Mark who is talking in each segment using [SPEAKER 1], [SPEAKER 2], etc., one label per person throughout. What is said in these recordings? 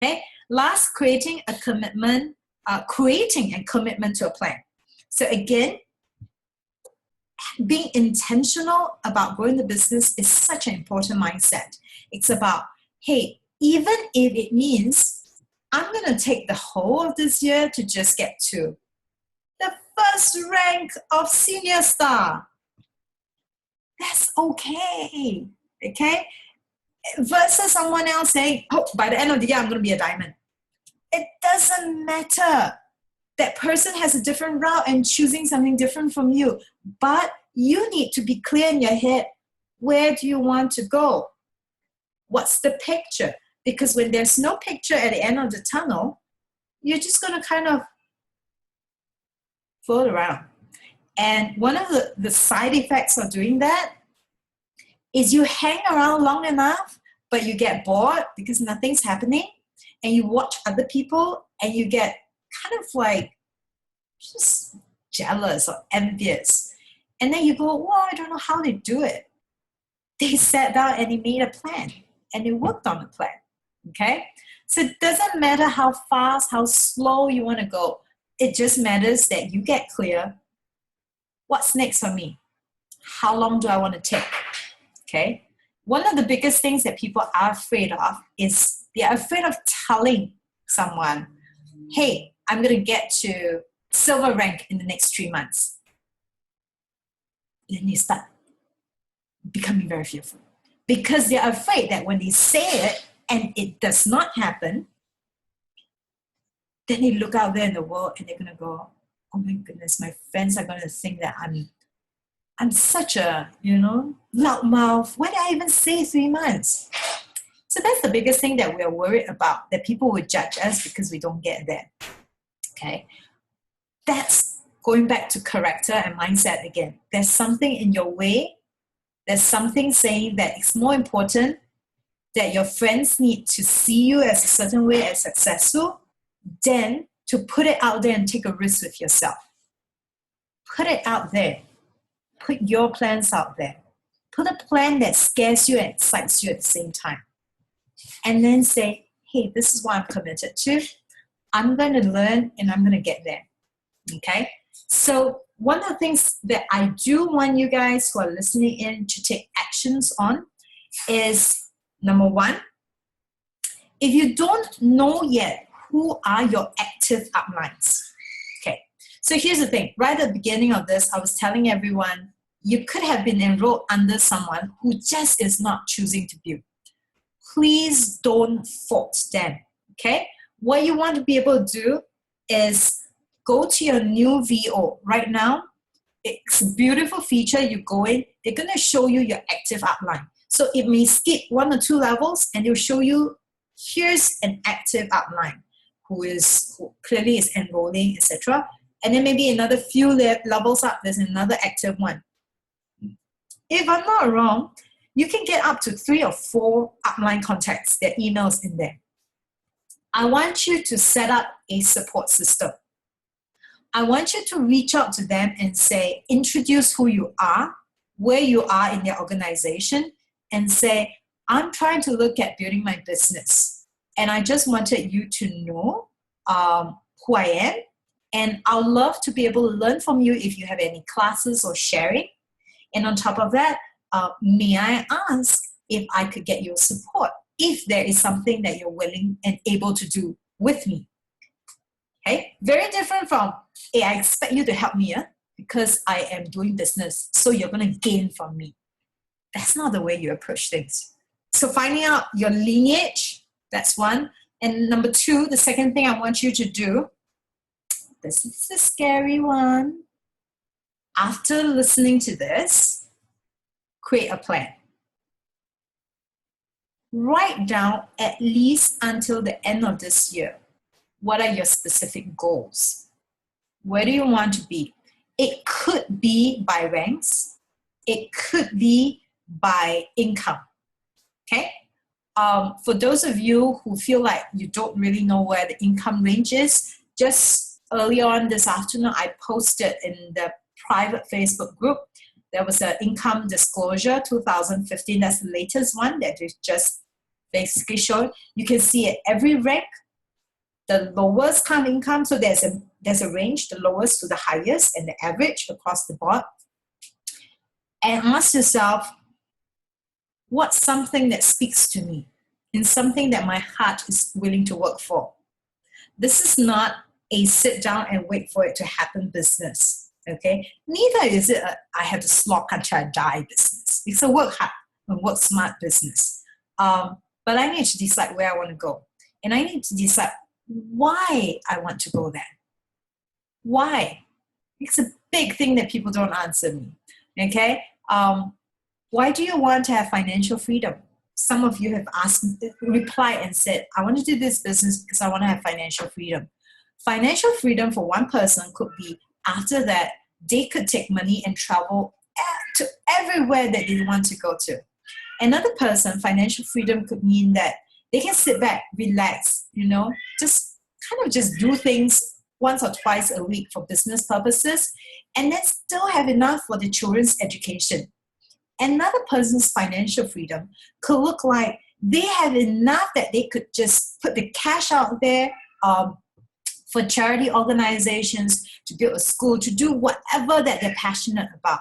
[SPEAKER 1] Okay. Last, creating and commitment to a plan. So again, being intentional about growing the business is such an important mindset. It's about, hey, even if it means I'm going to take the whole of this year to just get to the first rank of senior star. That's okay. Okay? Versus someone else saying, oh, by the end of the year, I'm going to be a diamond. It doesn't matter. That person has a different route and choosing something different from you. But you need to be clear in your head, where do you want to go? What's the picture? Because when there's no picture at the end of the tunnel, you're just going to kind of float around. And one of the side effects of doing that is you hang around long enough, but you get bored because nothing's happening, and you watch other people and you get kind of like just jealous or envious. And then you go, well, I don't know how they do it. They sat down and they made a plan and they worked on the plan. Okay? So it doesn't matter how fast, how slow you want to go. It just matters that you get clear. What's next for me? How long do I want to take? Okay? One of the biggest things that people are afraid of is they're afraid of telling someone, hey, I'm going to get to silver rank in the next 3 months. Then you start becoming very fearful because they're afraid that when they say it and it does not happen, then they look out there in the world and they're going to go, oh my goodness, my friends are going to think that I'm such a, loudmouth. Why did I even say 3 months? So that's the biggest thing that we're worried about, that people would judge us because we don't get there. Okay? That's going back to character and mindset again. There's something in your way. There's something saying that it's more important that your friends need to see you as a certain way as successful than to put it out there and take a risk with yourself. Put it out there. Put your plans out there. Put a plan that scares you and excites you at the same time. And then say, hey, this is what I'm committed to. I'm going to learn and I'm going to get there. Okay? So one of the things that I do want you guys who are listening in to take actions on is, number one, if you don't know yet who are your active uplines. Okay, so here's the thing. Right at the beginning of this, I was telling everyone you could have been enrolled under someone who just is not choosing to build. Please don't fault them. Okay, what you want to be able to do is go to your new VO right now. It's a beautiful feature. You go in, they're going to show you your active outline. So it may skip 1 or 2 levels and they'll show you, here's an active outline who clearly is enrolling, etc. And then maybe another few levels up, there's another active one. If I'm not wrong, you can get up to 3 or 4 upline contacts, their emails in there. I want you to set up a support system. I want you to reach out to them and say, introduce who you are, where you are in their organization, and say, I'm trying to look at building my business. And I just wanted you to know who I am. And I'd love to be able to learn from you if you have any classes or sharing. And on top of that, may I ask if I could get your support if there is something that you're willing and able to do with me. Okay? Very different from, hey, I expect you to help me because I am doing business, so you're going to gain from me. That's not the way you approach things. So finding out your lineage, that's one. And number 2, the second thing I want you to do, this is the scary one. After listening to this, create a plan. Write down at least until the end of this year. What are your specific goals? Where do you want to be? It could be by ranks. It could be by income. Okay? For those of you who feel like you don't really know where the income range is, just early on this afternoon, I posted in the private Facebook group, there was an income disclosure 2015. That's the latest one that is just basically shown. You can see at every rank, the lowest kind of income. So there's a range, the lowest to the highest, and the average across the board. And ask yourself, what's something that speaks to me and something that my heart is willing to work for? This is not a sit down and wait for it to happen business, okay? Neither is it I have to slog until I die business. It's a work hard and work smart business. But I need to decide where I want to go. And I need to decide why I want to go there. Why? It's a big thing that people don't answer me, okay? Why do you want to have financial freedom? Some of you have replied and said, I want to do this business because I want to have financial freedom. Financial freedom for one person could be, after that, they could take money and travel to everywhere that they want to go to. Another person, financial freedom could mean that they can sit back, relax, just do things once or twice a week for business purposes, and then still have enough for the children's education. Another person's financial freedom could look like they have enough that they could just put the cash out there for charity organizations, to build a school, to do whatever that they're passionate about.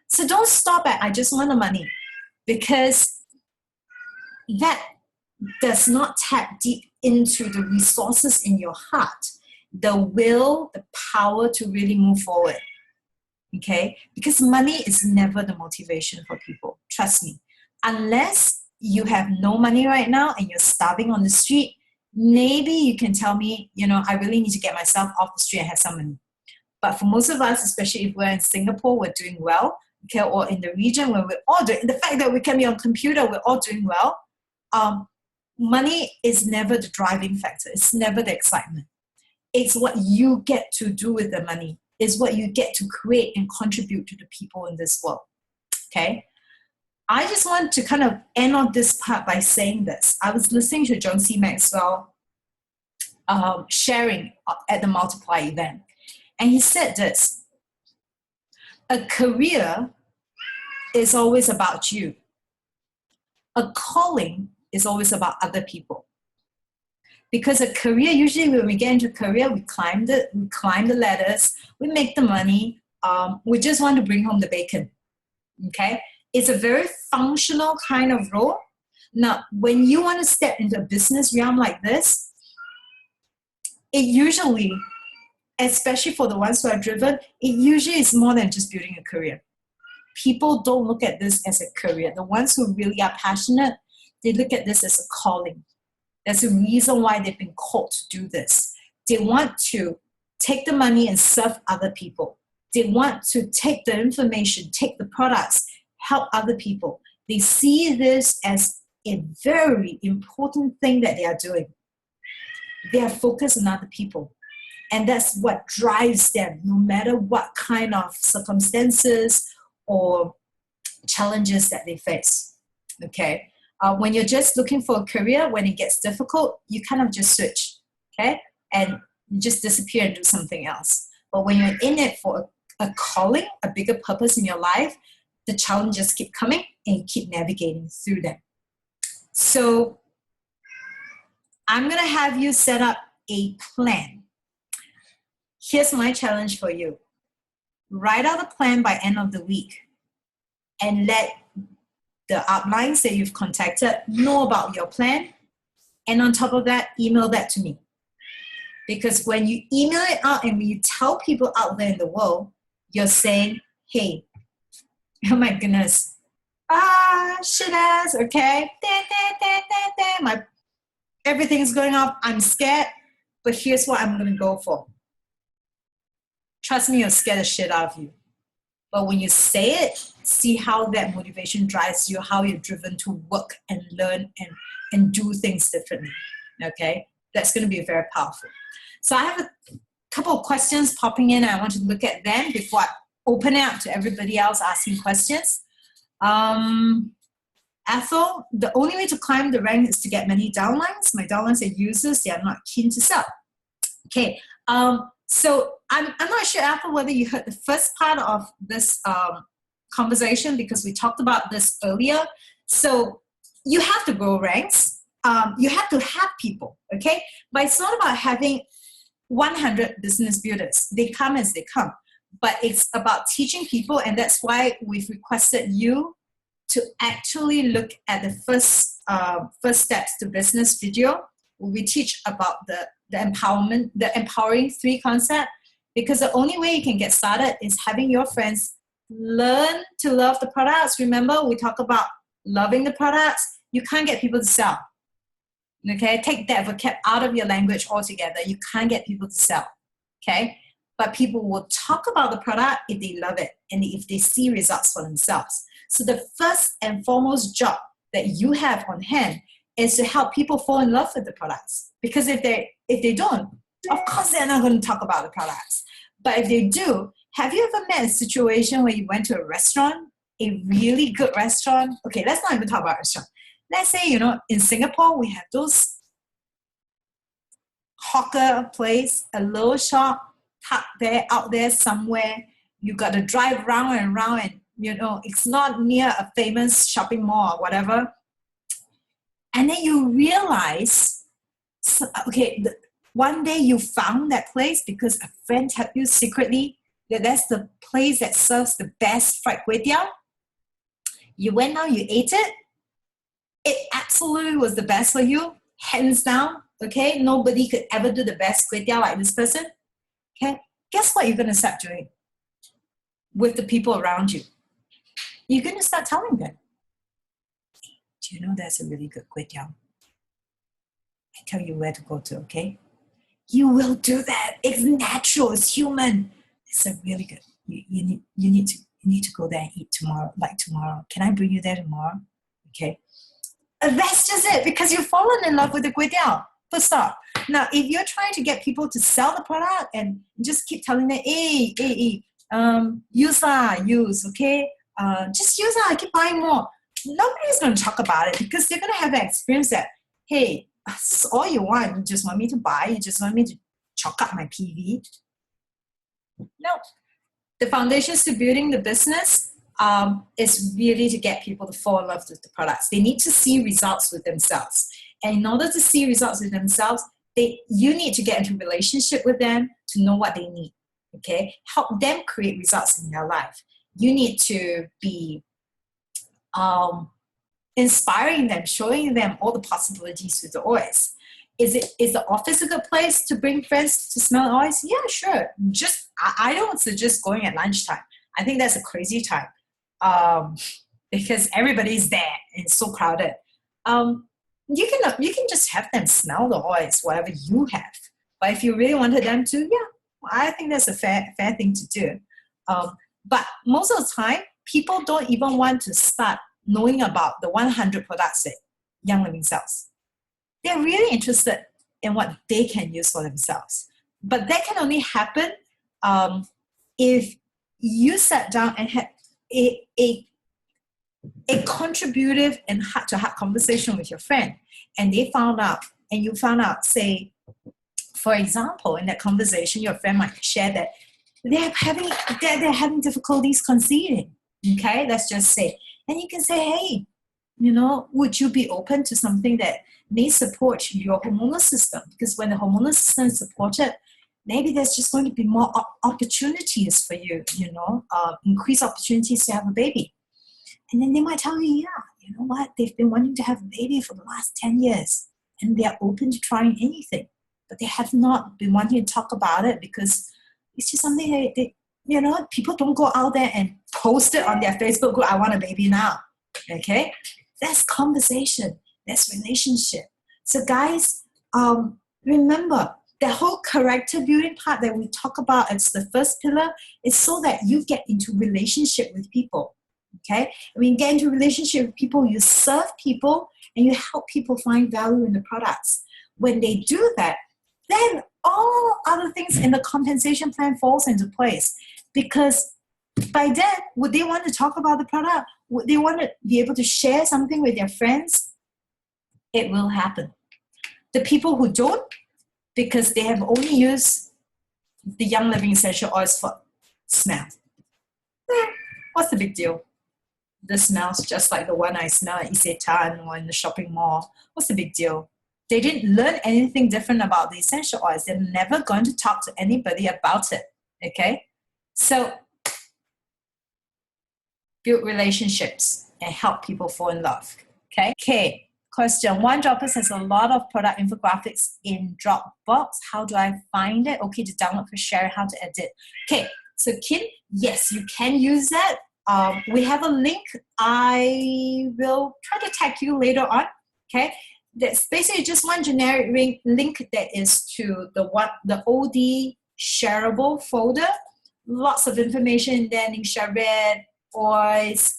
[SPEAKER 1] So don't stop at, I just want the money, because that does not tap deep into the resources in your heart, the will, the power to really move forward. Okay? Because money is never the motivation for people. Trust me. Unless you have no money right now and you're starving on the street, maybe you can tell me, I really need to get myself off the street and have some money. But for most of us, especially if we're in Singapore, we're doing well, okay, or in the region where we're all doing, the fact that we can be on computer, we're all doing well, money is never the driving factor. It's never the excitement. It's what you get to do with the money. It's what you get to create and contribute to the people in this world, okay? I just want to kind of end on this part by saying this. I was listening to John C. Maxwell sharing at the Multiply event, and he said this: a career is always about you. A calling is always about other people. Because a career, usually when we get into a career, we climb the ladders, we make the money, we just want to bring home the bacon, okay? It's a very functional kind of role. Now, when you want to step into a business realm like this, it usually, especially for the ones who are driven, it usually is more than just building a career. People don't look at this as a career. The ones who really are passionate, they look at this as a calling. There's a reason why they've been called to do this. They want to take the money and serve other people. They want to take the information, take the products, help other people. They see this as a very important thing that they are doing. They are focused on other people. And that's what drives them, no matter what kind of circumstances or challenges that they face, okay? When you're just looking for a career, when it gets difficult, you kind of just switch, okay? And you just disappear and do something else. But when you're in it for a calling, a bigger purpose in your life, the challenges keep coming and you keep navigating through them. So I'm going to have you set up a plan. Here's my challenge for you. Write out a plan by end of the week and let the uplines that you've contacted know about your plan. And on top of that, email that to me. Because when you email it out and when you tell people out there in the world, you're saying, hey, oh my goodness, shit ass, okay, everything's going off, I'm scared, but here's what I'm going to go for. Trust me, you'll scare the shit out of you. But when you say it, see how that motivation drives you, how you're driven to work and learn and do things differently, okay? That's going to be very powerful. So I have a couple of questions popping in. I want to look at them before I open it up to everybody else asking questions. Ethel, the only way to climb the rank is to get many downlines. My downlines are users. They are not keen to sell. Okay. So I'm not sure, Ethel, whether you heard the first part of this conversation because we talked about this earlier. So you have to grow ranks. You have to have people, okay? But it's not about having 100 business builders. They come as they come. But it's about teaching people, and that's why we've requested you to actually look at the first steps to business video. We teach about the empowerment, the empowering 3 concept, because the only way you can get started is having your friends learn to love the products. Remember, we talk about loving the products. You can't get people to sell. Okay, take that vocab out of your language altogether. You can't get people to sell. Okay, but people will talk about the product if they love it and if they see results for themselves. So the first and foremost job that you have on hand is to help people fall in love with the products. Because if they don't, of course they're not going to talk about the products. But if they do, have you ever met a situation where you went to a restaurant, a really good restaurant? Okay, let's not even talk about restaurant. Let's say, in Singapore, we have those hawker place, a little shop, tucked out there somewhere. You got to drive round and round, and it's not near a famous shopping mall or whatever. And then you realize, one day you found that place because a friend told you secretly that that's the place that serves the best fried kway teow. You went down, you ate it. It absolutely was the best for you, hands down. Okay, nobody could ever do the best kway teow like this person. Okay, guess what you're going to start doing with the people around you? You're going to start telling them, do you know there's a really good kway teow? I tell you where to go to, okay? You will do that. It's natural. It's human. It's a really good. You need to go there and eat tomorrow. Like tomorrow. Can I bring you there tomorrow? Okay. That's just it, because you've fallen in love with the kway teow. Full stop. Now, if you're trying to get people to sell the product and just keep telling them, use, okay? Just use keep buying more. Nobody's going to talk about it because they're going to have the experience that, hey, that's all you want. You just want me to buy. You just want me to chalk up my PV. No. The foundations to building the business is really to get people to fall in love with the products. They need to see results with themselves. And in order to see results with themselves, you need to get into a relationship with them to know what they need. Okay? Help them create results in their life. You need to be inspiring them, showing them all the possibilities with the oils. Is the office a good place to bring friends to smell oils? Yeah, sure. I don't suggest going at lunchtime. I think that's a crazy time because everybody's there and it's so crowded. You can just have them smell the oils, whatever you have. But if you really wanted them to, yeah, I think that's a fair thing to do. But most of the time, people don't even want to start knowing about the 100 products that Young Living sells. They're really interested in what they can use for themselves. But that can only happen if you sat down and had a contributive and heart-to-heart conversation with your friend, and they found out, and you found out, say, for example, in that conversation, your friend might share that they're having difficulties conceiving. Okay, let's just say. And you can say, hey, would you be open to something that may support your hormonal system? Because when the hormonal system is supported, maybe there's just going to be more opportunities for you, increased opportunities to have a baby. And then they might tell you, yeah, you know what? They've been wanting to have a baby for the last 10 years and they're open to trying anything. But they have not been wanting to talk about it because it's just something they people don't go out there and post it on their Facebook group, I want a baby now. Okay? That's conversation. That's relationship. So guys, remember, the whole character building part that we talk about as the first pillar is so that you get into relationship with people. Okay? When you get into relationship with people, you serve people and you help people find value in the products. When they do that, then all other things in the compensation plan falls into place. Because by then, would they want to talk about the product? Would they want to be able to share something with their friends? It will happen. The people who don't, because they have only used the Young Living essential oils for smell. What's the big deal? this smells just like the one I smell at Isetan or in the shopping mall. What's the big deal? They didn't learn anything different about the essential oils. They're never going to talk to anybody about it, okay? So build relationships and help people fall in love, okay? Okay, question. One Droppers has a lot of product infographics in Dropbox. How do I find it? Okay, to download for sharing, how to edit. Okay, so Kim, yes, you can use that. We have a link. I will try to tag you later on, okay? That's basically just one generic link that is to the OD shareable folder. Lots of information in there, link share it, oils,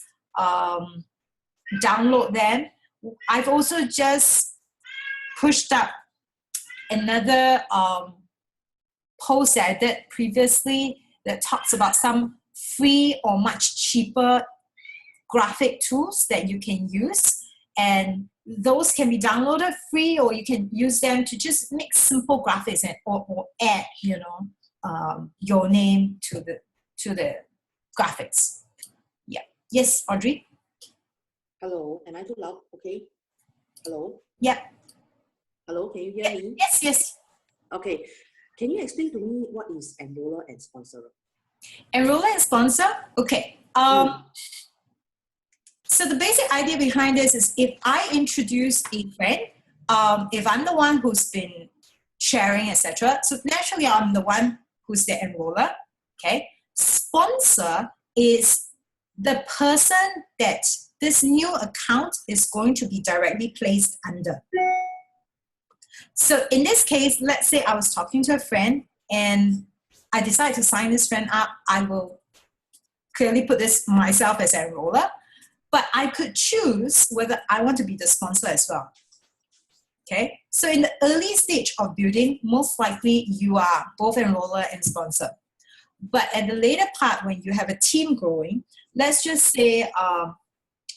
[SPEAKER 1] download them. I've also just pushed up another post that I did previously that talks about some free or much cheaper graphic tools that you can use, and those can be downloaded free, or you can use them to just make simple graphics and or add, your name to the graphics. Yeah. Yes, Audrey.
[SPEAKER 2] Hello, am I too loud? Okay. Hello.
[SPEAKER 1] Yeah.
[SPEAKER 2] Hello, can you hear me?
[SPEAKER 1] Yes, yes.
[SPEAKER 2] Okay. Can you explain to me what is enroller and sponsor?
[SPEAKER 1] Enroller and sponsor? Okay. So the basic idea behind this is if I introduce a friend, if I'm the one who's been sharing, etc., so naturally I'm the one who's the enroller, okay? Sponsor is the person that this new account is going to be directly placed under. So in this case, let's say I was talking to a friend and I decide to sign this friend up. I will clearly put this myself as an enroller, but I could choose whether I want to be the sponsor as well. Okay, so in the early stage of building, most likely you are both enroller and sponsor. But at the later part, when you have a team growing, let's just say,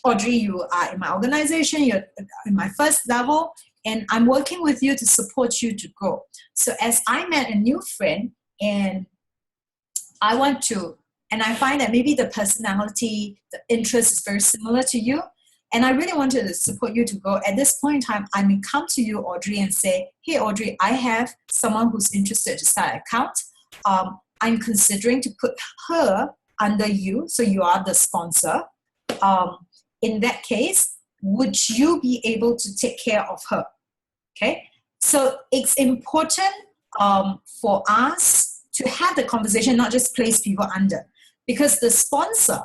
[SPEAKER 1] Audrey, you are in my organization, you're in my first level, and I'm working with you to support you to grow. So as I met a new friend and I want to, and I find that maybe the personality, the interest is very similar to you, and I really wanted to support you to grow. At this point in time, I may come to you, Audrey, and say, hey, Audrey, I have someone who's interested to start an account. I'm considering to put her under you, so you are the sponsor. In that case, would you be able to take care of her? Okay, so it's important for us to have the conversation, not just place people under, because the sponsor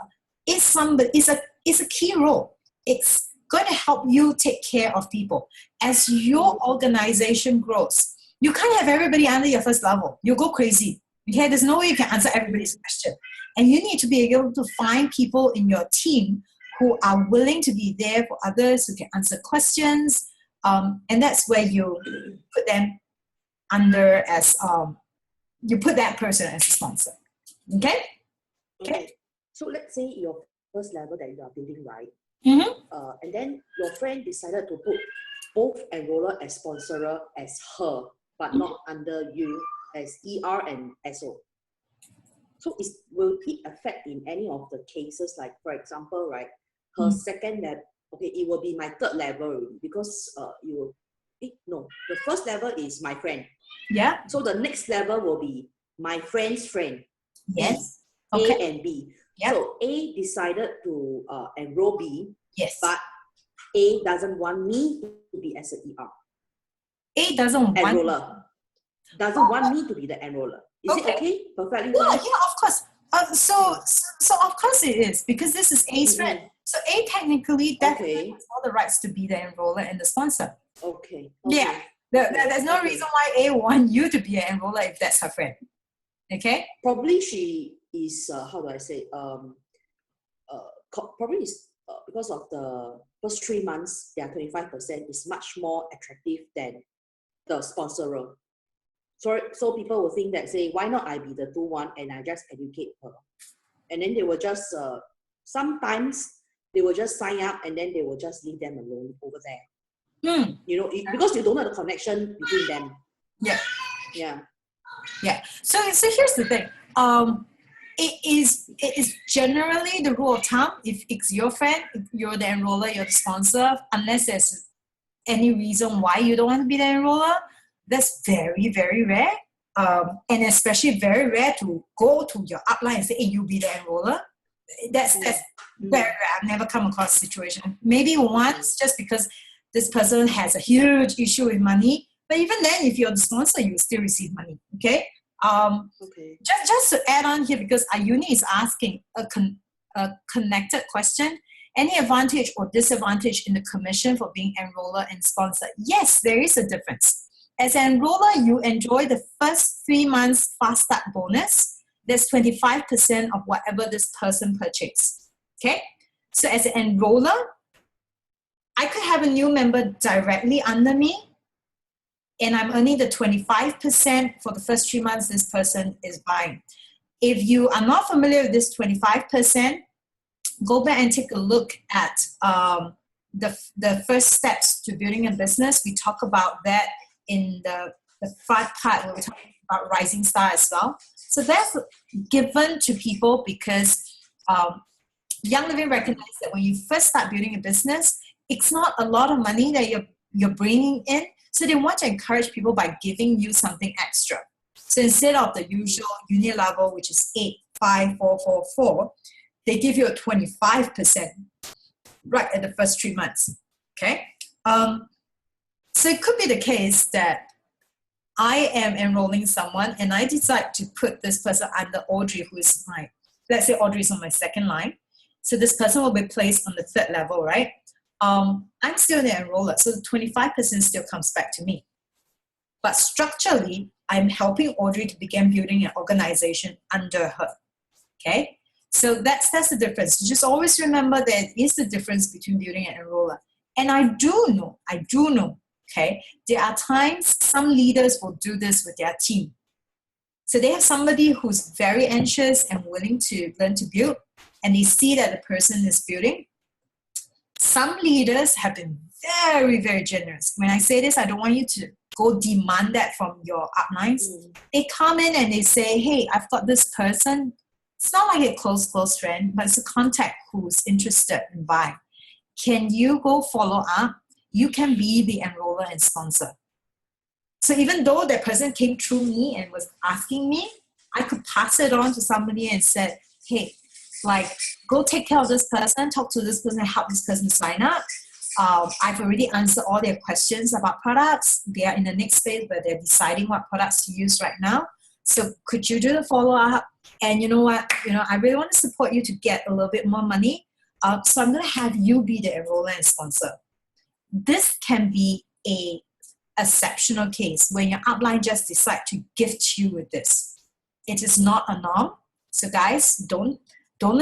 [SPEAKER 1] is a key role. It's going to help you take care of people. As your organization grows, you can't have everybody under your first level. You'll go crazy. Okay, there's no way you can answer everybody's question. And you need to be able to find people in your team who are willing to be there for others, who can answer questions. And that's where you put them under as, you put that person as a sponsor. Okay?
[SPEAKER 2] Okay. So let's say your first level that you are building, right?
[SPEAKER 1] Mm-hmm.
[SPEAKER 2] And then your friend decided to put both enroller as sponsorer as her, but not under you as ER and SO. So will it affect in any of the cases? Like, for example, right, her second level, okay, it will be my third level already, because the first level is my friend.
[SPEAKER 1] Yeah.
[SPEAKER 2] So the next level will be my friend's friend.
[SPEAKER 1] Yes.
[SPEAKER 2] B,
[SPEAKER 1] okay.
[SPEAKER 2] A and B.
[SPEAKER 1] Yep.
[SPEAKER 2] So A decided to enroll B.
[SPEAKER 1] Yes.
[SPEAKER 2] But A doesn't want me to be as an ER.
[SPEAKER 1] A doesn't
[SPEAKER 2] enroller. Doesn't want me to be the enroller. Is it okay? Perfectly fine?
[SPEAKER 1] Yeah, of course. So of course it is, because this is A's friend. So A technically definitely has all the rights to be the enroller and the sponsor.
[SPEAKER 2] Okay.
[SPEAKER 1] Yeah. There's no reason why A want you to be an enroller if that's her friend. Okay?
[SPEAKER 2] Probably she is, how do I say, probably is because of the first 3 months, their 25% is much more attractive than the sponsorer. So people will think that, say, why not I be the 2-1 and I just educate her? And then they will just, sometimes they will just sign up and then they will just leave them alone over there. Because you don't know the connection between them.
[SPEAKER 1] Yeah.
[SPEAKER 2] Yeah.
[SPEAKER 1] Yeah. So here's the thing. it is generally the rule of thumb. If it's your friend, if you're the enroller, you're the sponsor, unless there's any reason why you don't want to be the enroller, that's very, very rare. And especially very rare to go to your upline and say, hey, you be the enroller. That's very rare. I've never come across a situation. Maybe once, just because this person has a huge issue with money. But even then, if you're the sponsor, you still receive money. Okay. Just to add on here, because Uni is asking a connected question. Any advantage or disadvantage in the commission for being enroller and sponsor? Yes, there is a difference. As an enroller, you enjoy the first 3 months fast start bonus. That's 25% of whatever this person purchased. Okay? So as an enroller, I could have a new member directly under me, and I'm earning the 25% for the first 3 months this person is buying. If you are not familiar with this 25%, go back and take a look at the first steps to building a business. We talk about that in the front part where we talk about Rising Star as well. So that's given to people because Young Living recognizes that when you first start building a business, it's not a lot of money that you're bringing in. So they want to encourage people by giving you something extra. So instead of the usual Uni Level, which is 85444, they give you a 25% right at the first 3 months. Okay? So it could be the case that I am enrolling someone and I decide to put this person under Audrey, who is let's say Audrey is on my second line. So this person will be placed on the 3rd level, right? I'm still the enroller, so the 25% still comes back to me. But structurally, I'm helping Audrey to begin building an organization under her. Okay? So that's the difference. Just always remember there is the difference between building an enroller. And I do know, okay, there are times some leaders will do this with their team. So they have somebody who's very anxious and willing to learn to build, and they see that the person is building. Some leaders have been very, very generous. When I say this, I don't want you to go demand that from your uplines. They come in and they say, hey, I've got this person. It's not like a close friend, but it's a contact who's interested in buying. Can you go follow up? You can be the enroller and sponsor. So even though that person came through me and was asking me, I could pass it on to somebody and said, hey, go take care of this person, talk to this person, help this person sign up. I've already answered all their questions about products. They are in the next phase where they're deciding what products to use right now. So could you do the follow-up? And you know what? I really want to support you to get a little bit more money. So I'm going to have you be the enroller and sponsor. This can be a exceptional case when your upline just decide to gift you with this. It is not a norm. So guys, don't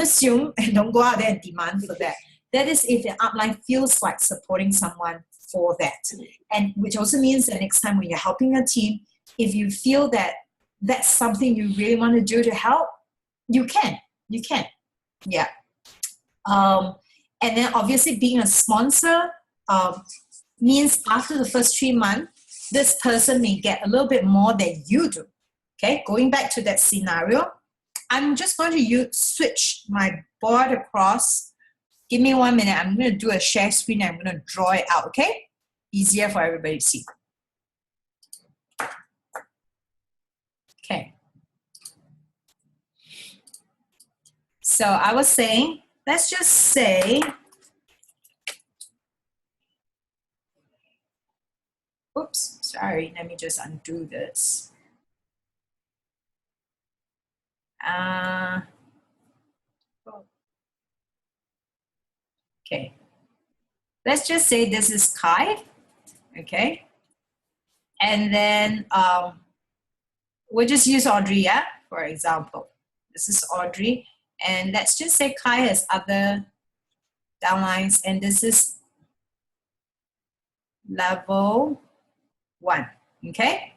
[SPEAKER 1] assume and don't go out there and demand for that. That is if your upline feels like supporting someone for that. And which also means that next time when you're helping a team, if you feel that that's something you really want to do to help, you can. Yeah. And then obviously being a sponsor means after the first 3 months, this person may get a little bit more than you do. Okay, going back to that scenario, I'm just going to switch my board across. Give me 1 minute. I'm going to do a share screen and I'm going to draw it out, okay? Easier for everybody to see. Okay. So I was saying, let's just say, oops, sorry, let me just undo this. Okay. Let's just say this is Kai, okay? And then we'll just use Audrey, yeah, for example. This is Audrey. And let's just say Kai has other downlines, and this is level 1, okay?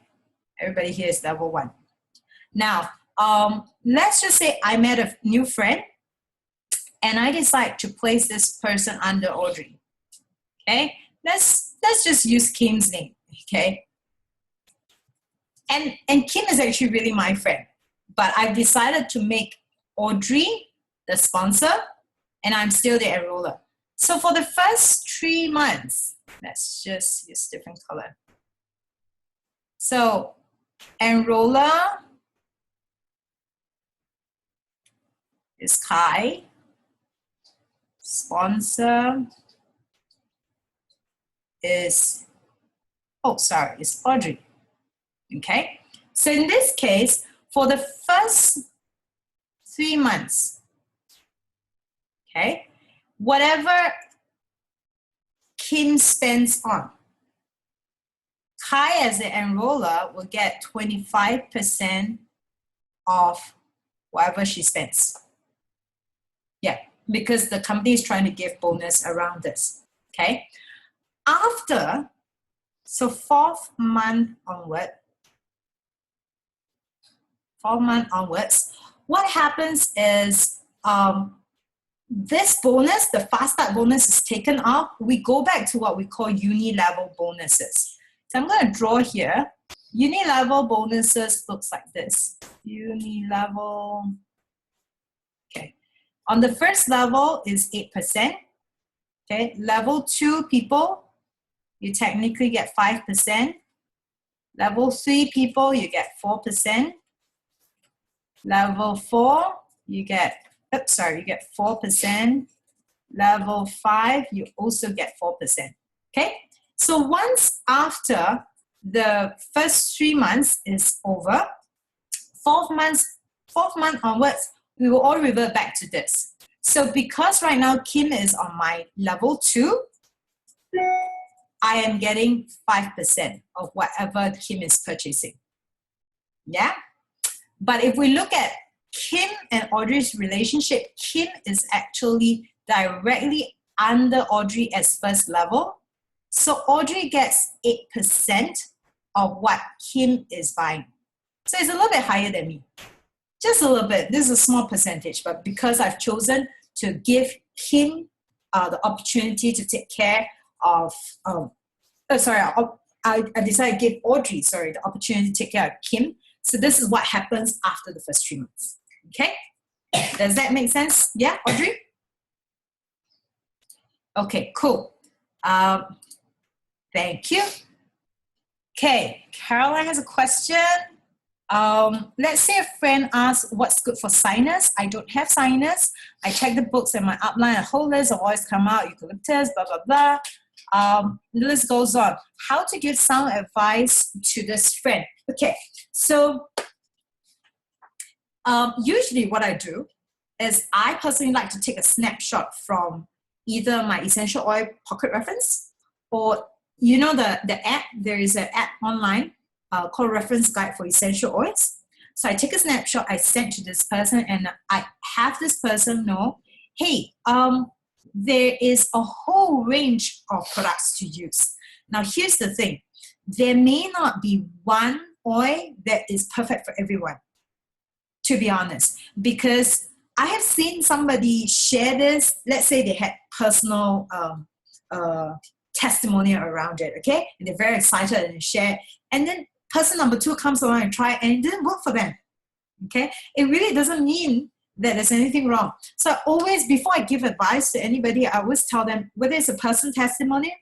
[SPEAKER 1] Everybody here is level 1. Now, let's just say I met a new friend, and I decide to place this person under Audrey, okay? Let's just use Kim's name, okay? And Kim is actually really my friend, but I've decided to make Audrey, the sponsor, and I'm still the enroller. So for the first 3 months, let's just use different color. So enroller is Kai, sponsor is, is Audrey. Okay, so in this case, for the first 3 months, okay, whatever Kim spends on, Kai as the enroller will get 25% of whatever she spends. Yeah, because the company is trying to give bonus around this, okay? After, so 4th month onwards, what happens is this bonus, the fast start bonus is taken off. We go back to what we call Uni Level Bonuses. So I'm going to draw here. Uni Level Bonuses looks like this. Uni Level, okay. On the first level is 8%. Okay, level 2 people, you technically get 5%. Level 3 people, you get 4%. Level 4, you get 4%. Level 5, you also get 4%. Okay, so once after the first 3 months is over, 4th month onwards, we will all revert back to this. So because right now Kim is on my level 2, I am getting 5% of whatever Kim is purchasing. Yeah? But if we look at Kim and Audrey's relationship, Kim is actually directly under Audrey as first level. So Audrey gets 8% of what Kim is buying. So it's a little bit higher than me. Just a little bit. This is a small percentage, but because I've chosen to give Kim the opportunity to take care of, I decided to give Audrey, the opportunity to take care of Kim. So this is what happens after the first 3 months. Okay? Does that make sense? Yeah, Audrey? Okay, cool. Thank you. Okay, Caroline has a question. Let's say a friend asks what's good for sinus. I don't have sinus. I check the books and my outline, a whole list of oils come out, eucalyptus, blah, blah, blah. The list goes on. How to give sound advice to this friend. Okay, so usually what I do is I personally like to take a snapshot from either my essential oil pocket reference or, you know, the app. There is an app online called Reference Guide for Essential Oils. So I take a snapshot, I send to this person, and I have this person know, hey, there is a whole range of products to use. Now, here's the thing. There may not be one oil that is perfect for everyone, to be honest, because I have seen somebody share this. Let's say they had personal testimonial around it, okay? And they're very excited and share. And then person number 2 comes along and try, and it didn't work for them, okay? It really doesn't mean that there's anything wrong. So always, before I give advice to anybody, I always tell them, whether it's a person testimony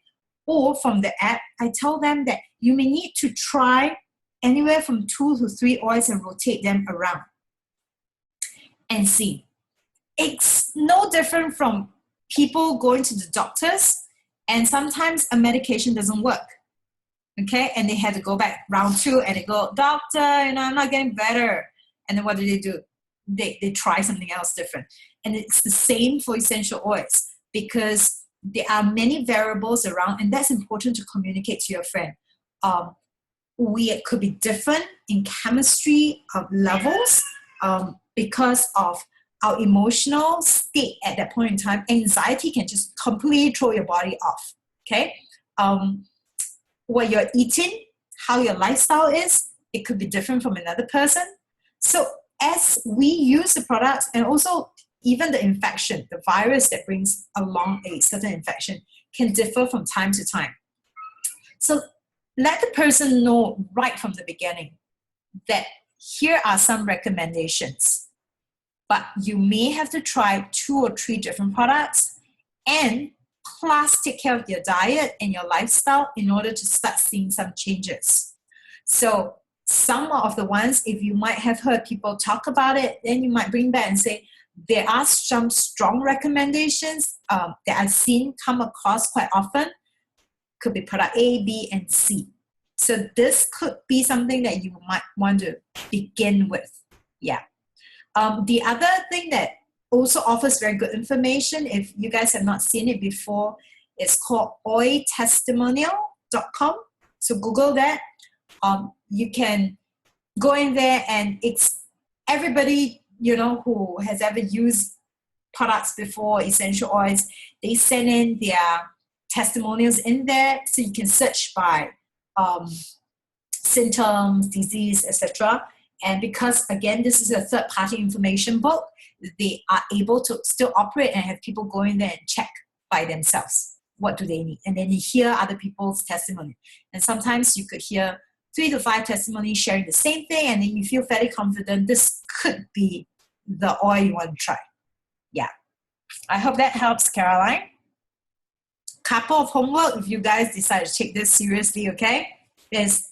[SPEAKER 1] or from the app, I tell them that you may need to try anywhere from 2 to 3 oils and rotate them around and see. It's no different from people going to the doctors, and sometimes a medication doesn't work, okay? And they had to go back round 2 and they go, doctor, I'm not getting better. And then what do? They try something else different. And it's the same for essential oils, because there are many variables around, and that's important to communicate to your friend. We could be different in chemistry of levels because of our emotional state at that point in time. Anxiety can just completely throw your body off, okay? What you're eating, how your lifestyle is, it could be different from another person. So as we use the products, and also even the infection, the virus that brings along a certain infection can differ from time to time. So let the person know right from the beginning that here are some recommendations. but you may have to try 2 or 3 different products and plus take care of your diet and your lifestyle in order to start seeing some changes. So some of the ones, if you might have heard people talk about it, then you might bring back and say, there are some strong recommendations that I've seen come across quite often. Could be product A, B, and C. So this could be something that you might want to begin with. Yeah. The other thing that also offers very good information, if you guys have not seen it before, it's called oitestimonial.com. So Google that. You can go in there, and it's everybody, who has ever used products before, essential oils, they send in their testimonials in there, so you can search by symptoms, disease, etc. And because, again, this is a third-party information book, they are able to still operate and have people go in there and check by themselves. What do they need? And then you hear other people's testimony. And sometimes you could hear 3 to 5 testimonies sharing the same thing, and then you feel fairly confident this could be the oil you want to try. Yeah. I hope that helps, Caroline. Couple of homework, if you guys decide to take this seriously, okay, is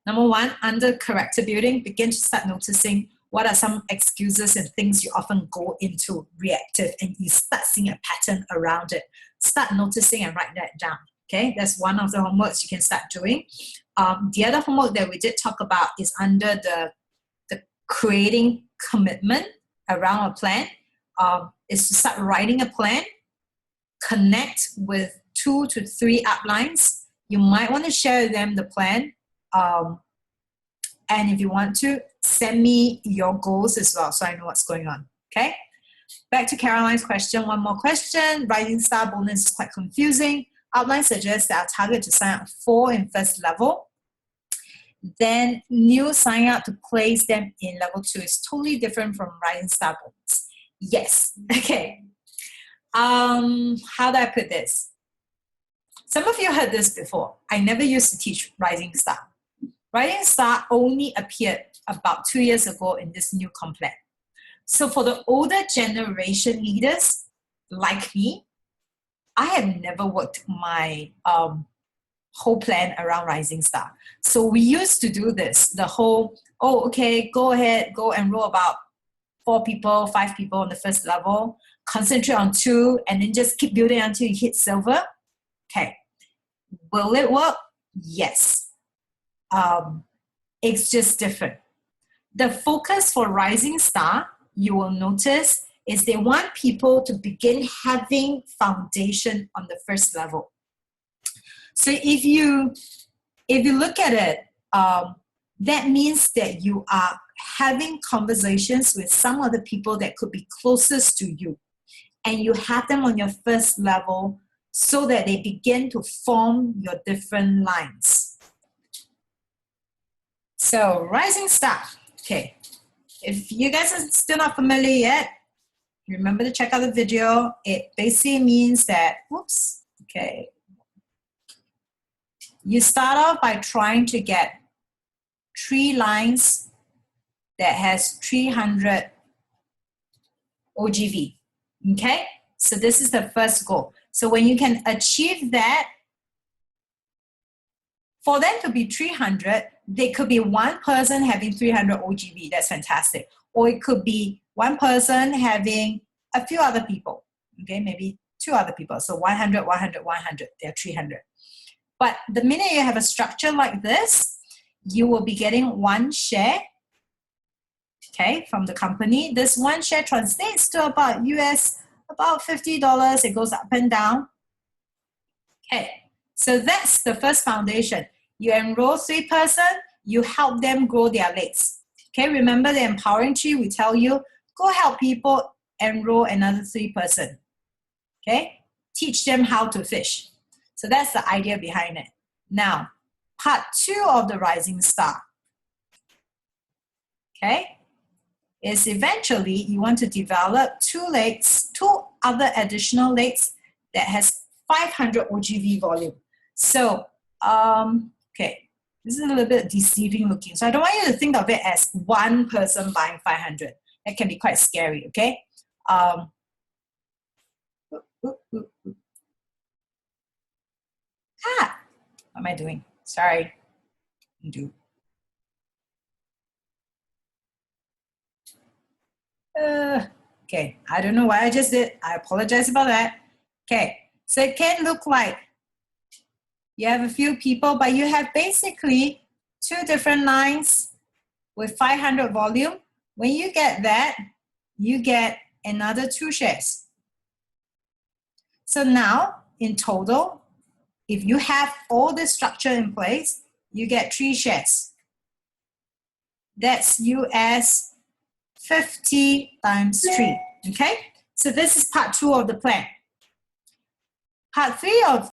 [SPEAKER 1] number 1, under character building, begin to start noticing what are some excuses and things you often go into reactive, and you start seeing a pattern around it. Start noticing and write that down. Okay, that's one of the homeworks you can start doing. The other homework that we did talk about is under the creating commitment around a plan, is to start writing a plan, connect with 2 to 3 uplines. You might want to share with them the plan. And if you want to, send me your goals as well so I know what's going on. Okay? Back to Caroline's question. One more question. Rising Star bonus is quite confusing. Outline suggests that our target to sign up 4 in first level. Then new sign up to place them in level 2 is totally different from Rising Star bonus. Yes. Okay. How do I put this? Some of you heard this before. I never used to teach Rising Star. Rising Star only appeared about 2 years ago in this new complex. So for the older generation leaders like me, I have never worked my whole plan around Rising Star. So we used to do this, the whole, go ahead, go enroll about 4 people, 5 people on the first level, concentrate on 2, and then just keep building until you hit silver. Okay. Will it work? Yes. It's just different. The focus for Rising Star, you will notice, is they want people to begin having foundation on the first level. So if you look at it, that means that you are having conversations with some of the people that could be closest to you, and you have them on your first level so that they begin to form your different lines. So Rising Star, okay. If you guys are still not familiar yet, remember to check out the video. It basically means that, you start off by trying to get 3 lines that has 300 OGV, okay? So this is the first goal. So when you can achieve that, for them to be 300, they could be one person having 300 OGV. That's fantastic. Or it could be one person having a few other people, okay? Maybe 2 other people. So 100, 100, 100. They're 300. But the minute you have a structure like this, you will be getting 1 share, okay, from the company. This 1 share translates to about about $50. It goes up and down. Okay, so that's the first foundation. You enroll 3 person, you help them grow their legs. Okay, remember the empowering tree, we tell you, go help people enroll another 3 person. Okay, teach them how to fish. So that's the idea behind it. Now, part 2 of the Rising Star, okay, is eventually you want to develop 2 legs, 2 other additional legs that has 500 OGV volume. So, okay, this is a little bit deceiving looking. So I don't want you to think of it as one person buying 500. That can be quite scary, okay? What am I doing? Sorry. Undo. Okay, I don't know what I just did. I apologize about that. Okay, so it can look like you have a few people, but you have basically 2 different lines with 500 volume. When you get that, you get another 2 shares. So now, in total, if you have all this structure in place, you get 3 shares. That's US 50 times 3, okay? So this is part 2 of the plan. Part 3 of